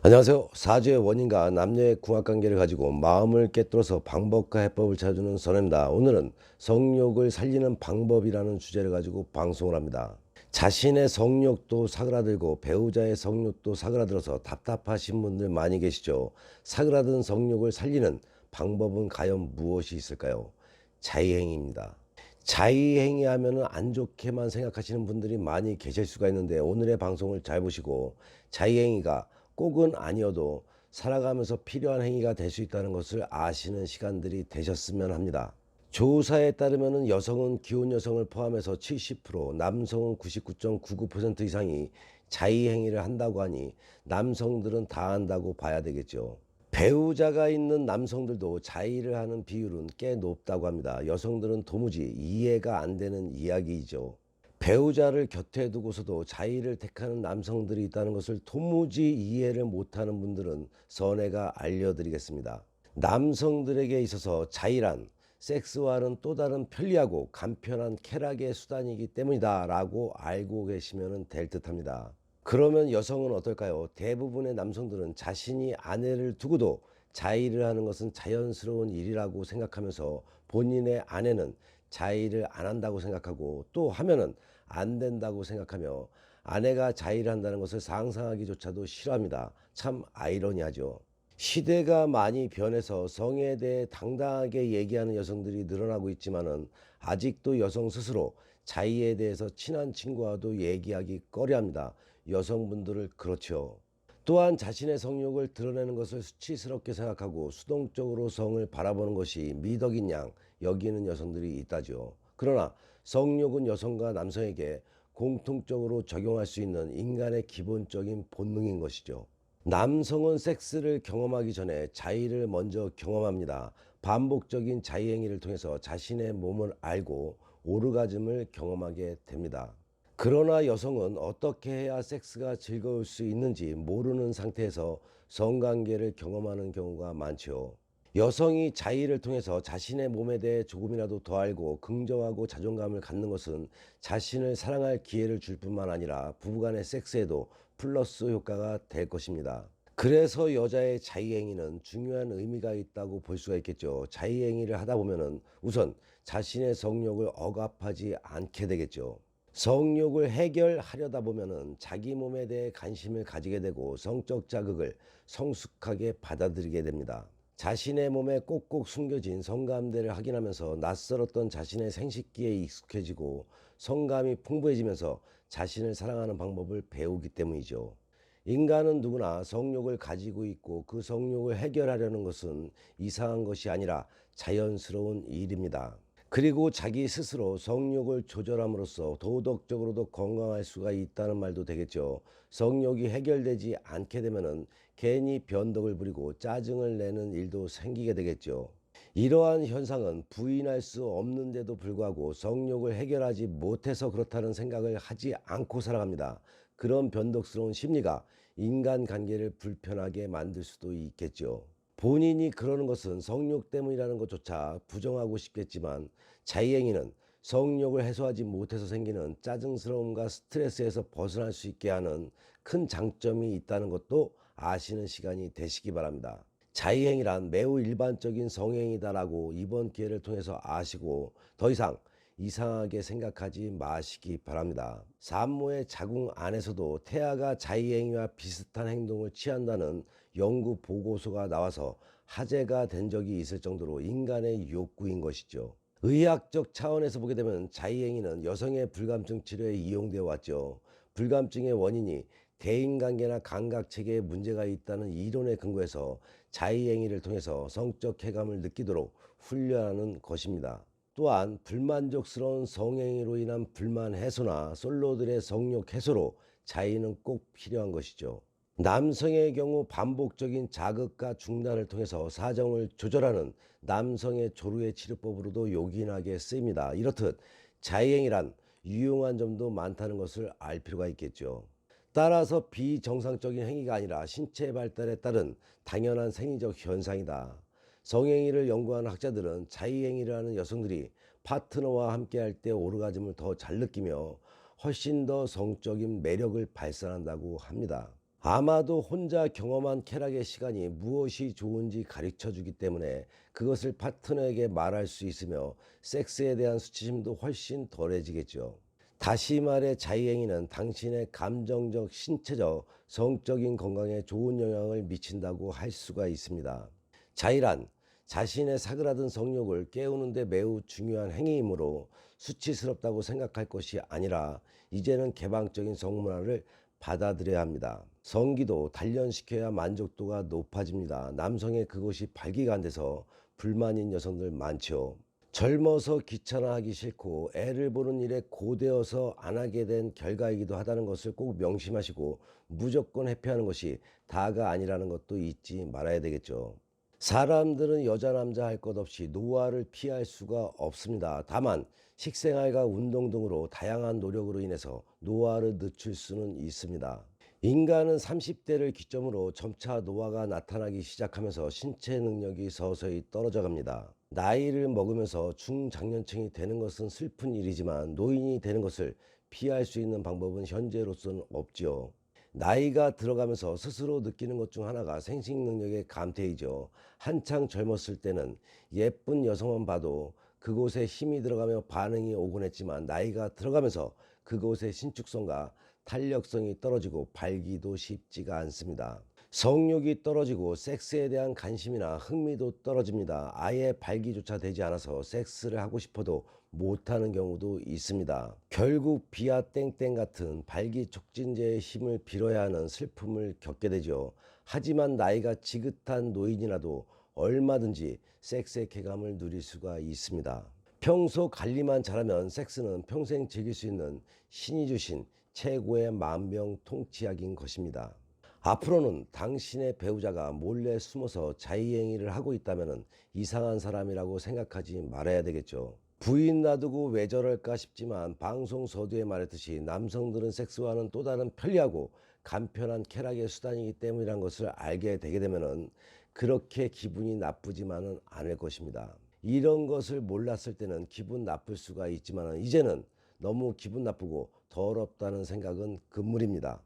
안녕하세요. 사주의 원인과 남녀의 궁합관계를 가지고 마음을 꿰뚫어서 방법과 해법을 찾아주는 선입니다. 오늘은 성욕을 살리는 방법이라는 주제를 가지고 방송을 합니다. 자신의 성욕도 사그라들고 배우자의 성욕도 사그라들어서 답답하신 분들 많이 계시죠. 사그라든 성욕을 살리는 방법은 과연 무엇이 있을까요? 자의행위입니다. 자의행위 하면은 안 좋게만 생각하시는 분들이 많이 계실 수가 있는데, 오늘의 방송을 잘 보시고 자의행위가 꼭은 아니어도 살아가면서 필요한 행위가 될 수 있다는 것을 아시는 시간들이 되셨으면 합니다. 조사에 따르면 여성은 기혼 여성을 포함해서 70%, 남성은 99.99% 이상이 자의행위를 한다고 하니 남성들은 다 한다고 봐야 되겠죠. 배우자가 있는 남성들도 자의를 하는 비율은 꽤 높다고 합니다. 여성들은 도무지 이해가 안 되는 이야기이죠. 배우자를 곁에 두고서도 자의를 택하는 남성들이 있다는 것을 도무지 이해를 못하는 분들은 선혜가 알려드리겠습니다. 남성들에게 있어서 자의란 섹스와는 또 다른 편리하고 간편한 쾌락의 수단이기 때문이다 라고 알고 계시면 될 듯합니다. 그러면 여성은 어떨까요? 대부분의 남성들은 자신이 아내를 두고도 자의를 하는 것은 자연스러운 일이라고 생각하면서 본인의 아내는 자의를 안 한다고 생각하고, 또 하면은 안 된다고 생각하며 아내가 자의를 한다는 것을 상상하기조차도 싫어합니다. 참 아이러니하죠. 시대가 많이 변해서 성에 대해 당당하게 얘기하는 여성들이 늘어나고 있지만은 아직도 여성 스스로 자의에 대해서 친한 친구와도 얘기하기 꺼려합니다. 여성분들을 그렇죠. 또한 자신의 성욕을 드러내는 것을 수치스럽게 생각하고 수동적으로 성을 바라보는 것이 미덕인 양 여기는 여성들이 있다죠. 그러나 성욕은 여성과 남성에게 공통적으로 적용할 수 있는 인간의 기본적인 본능인 것이죠. 남성은 섹스를 경험하기 전에 자의를 먼저 경험합니다. 반복적인 자의 행위를 통해서 자신의 몸을 알고 오르가즘을 경험하게 됩니다. 그러나 여성은 어떻게 해야 섹스가 즐거울 수 있는지 모르는 상태에서 성관계를 경험하는 경우가 많죠. 여성이 자의를 통해서 자신의 몸에 대해 조금이라도 더 알고 긍정하고 자존감을 갖는 것은 자신을 사랑할 기회를 줄 뿐만 아니라 부부간의 섹스에도 플러스 효과가 될 것입니다. 그래서 여자의 자의행위는 중요한 의미가 있다고 볼 수가 있겠죠. 자의행위를 하다 보면은 우선 자신의 성욕을 억압하지 않게 되겠죠. 성욕을 해결하려다 보면은 자기 몸에 대해 관심을 가지게 되고 성적 자극을 성숙하게 받아들이게 됩니다. 자신의 몸에 꼭꼭 숨겨진 성감대를 확인하면서 낯설었던 자신의 생식기에 익숙해지고 성감이 풍부해지면서 자신을 사랑하는 방법을 배우기 때문이죠. 인간은 누구나 성욕을 가지고 있고 그 성욕을 해결하려는 것은 이상한 것이 아니라 자연스러운 일입니다. 그리고 자기 스스로 성욕을 조절함으로써 도덕적으로도 건강할 수가 있다는 말도 되겠죠. 성욕이 해결되지 않게 되면은 괜히 변덕을 부리고 짜증을 내는 일도 생기게 되겠죠. 이러한 현상은 부인할 수 없는데도 불구하고 성욕을 해결하지 못해서 그렇다는 생각을 하지 않고 살아갑니다. 그런 변덕스러운 심리가 인간관계를 불편하게 만들 수도 있겠죠. 본인이 그러는 것은 성욕 때문이라는 것조차 부정하고 싶겠지만 자의행위는 성욕을 해소하지 못해서 생기는 짜증스러움과 스트레스에서 벗어날 수 있게 하는 큰 장점이 있다는 것도 아시는 시간이 되시기 바랍니다. 자의행위란 매우 일반적인 성행위다라고 이번 기회를 통해서 아시고 더 이상 이상하게 생각하지 마시기 바랍니다. 산모의 자궁 안에서도 태아가 자의행위와 비슷한 행동을 취한다는 연구 보고서가 나와서 화제가 된 적이 있을 정도로 인간의 욕구인 것이죠. 의학적 차원에서 보게 되면 자의행위는 여성의 불감증 치료에 이용되어 왔죠. 불감증의 원인이 대인관계나 감각체계에 문제가 있다는 이론에 근거해서 자의행위를 통해서 성적 쾌감을 느끼도록 훈련하는 것입니다. 또한 불만족스러운 성행위로 인한 불만 해소나 솔로들의 성욕 해소로 자의는 꼭 필요한 것이죠. 남성의 경우 반복적인 자극과 중단을 통해서 사정을 조절하는 남성의 조루의 치료법으로도 요긴하게 쓰입니다. 이렇듯 자의행위란 유용한 점도 많다는 것을 알 필요가 있겠죠. 따라서 비정상적인 행위가 아니라 신체 발달에 따른 당연한 생리적 현상이다. 성행위를 연구하는 학자들은 자의행위를 하는 여성들이 파트너와 함께 할 때 오르가즘을 더 잘 느끼며 훨씬 더 성적인 매력을 발산한다고 합니다. 아마도 혼자 경험한 쾌락의 시간이 무엇이 좋은지 가르쳐 주기 때문에 그것을 파트너에게 말할 수 있으며 섹스에 대한 수치심도 훨씬 덜해지겠죠. 다시 말해 자유행위는 당신의 감정적, 신체적, 성적인 건강에 좋은 영향을 미친다고 할 수가 있습니다. 자의란 자신의 사그라든 성욕을 깨우는 데 매우 중요한 행위이므로 수치스럽다고 생각할 것이 아니라 이제는 개방적인 성문화를 받아들여야 합니다. 성기도 단련시켜야 만족도가 높아집니다. 남성의 그것이 발기가 안 돼서 불만인 여성들 많죠. 젊어서 귀찮아하기 싫고 애를 보는 일에 고되어서 안 하게 된 결과이기도 하다는 것을 꼭 명심하시고 무조건 회피하는 것이 다가 아니라는 것도 잊지 말아야 되겠죠. 사람들은 여자 남자 할 것 없이 노화를 피할 수가 없습니다. 다만 식생활과 운동 등으로 다양한 노력으로 인해서 노화를 늦출 수는 있습니다. 인간은 30대를 기점으로 점차 노화가 나타나기 시작하면서 신체 능력이 서서히 떨어져 갑니다. 나이를 먹으면서 중장년층이 되는 것은 슬픈 일이지만 노인이 되는 것을 피할 수 있는 방법은 현재로서는 없지요. 나이가 들어가면서 스스로 느끼는 것 중 하나가 생식 능력의 감퇴이죠. 한창 젊었을 때는 예쁜 여성만 봐도 그곳에 힘이 들어가며 반응이 오곤 했지만 나이가 들어가면서 그곳의 신축성과 탄력성이 떨어지고 발기도 쉽지가 않습니다. 성욕이 떨어지고 섹스에 대한 관심이나 흥미도 떨어집니다. 아예 발기조차 되지 않아서 섹스를 하고 싶어도 못하는 경우도 있습니다. 결국 비아 땡땡 같은 발기 촉진제의 힘을 빌어야 하는 슬픔을 겪게 되죠. 하지만 나이가 지긋한 노인이라도 얼마든지 섹스의 쾌감을 누릴 수가 있습니다. 평소 관리만 잘하면 섹스는 평생 즐길 수 있는 신이 주신 최고의 만병통치약인 것입니다. 앞으로는 당신의 배우자가 몰래 숨어서 자의행위를 하고 있다면 이상한 사람이라고 생각하지 말아야 되겠죠. 부인 놔두고 왜 저럴까 싶지만 방송 서두에 말했듯이 남성들은 섹스와는 또 다른 편리하고 간편한 쾌락의 수단이기 때문이란 것을 알게 되게 되면 그렇게 기분이 나쁘지만은 않을 것입니다. 이런 것을 몰랐을 때는 기분 나쁠 수가 있지만 이제는 너무 기분 나쁘고 더럽다는 생각은 금물입니다.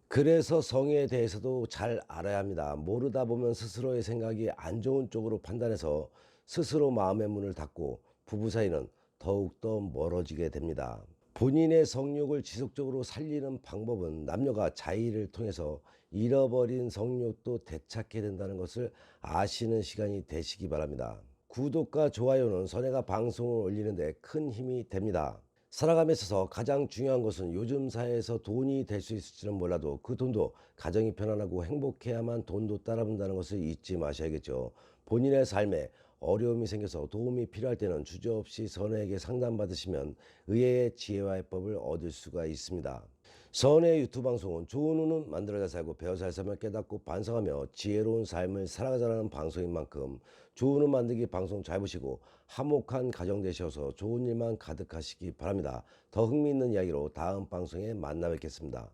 그래서 성에 대해서도 잘 알아야 합니다. 모르다 보면 스스로의 생각이 안 좋은 쪽으로 판단해서 스스로 마음의 문을 닫고 부부 사이는 더욱더 멀어지게 됩니다. 본인의 성욕을 지속적으로 살리는 방법은 남녀가 자의를 통해서 잃어버린 성욕도 되찾게 된다는 것을 아시는 시간이 되시기 바랍니다. 구독과 좋아요는 선혜가 방송을 올리는데 큰 힘이 됩니다. 살아감에 있어서 가장 중요한 것은 요즘 사회에서 돈이 될 수 있을지는 몰라도 그 돈도 가정이 편안하고 행복해야만 돈도 따라붙는다는 것을 잊지 마셔야겠죠. 본인의 삶에 어려움이 생겨서 도움이 필요할 때는 주저없이 선혜에게 상담받으시면 의외의 지혜와 해법을 얻을 수가 있습니다. 선의 유튜브 방송은 좋은 후는 만들어야 살고 배워서 삶을 깨닫고 반성하며 지혜로운 삶을 살아가자는 방송인 만큼 좋은 후 만들기 방송 잘 보시고 화목한 가정 되셔서 좋은 일만 가득하시기 바랍니다. 더 흥미있는 이야기로 다음 방송에 만나 뵙겠습니다.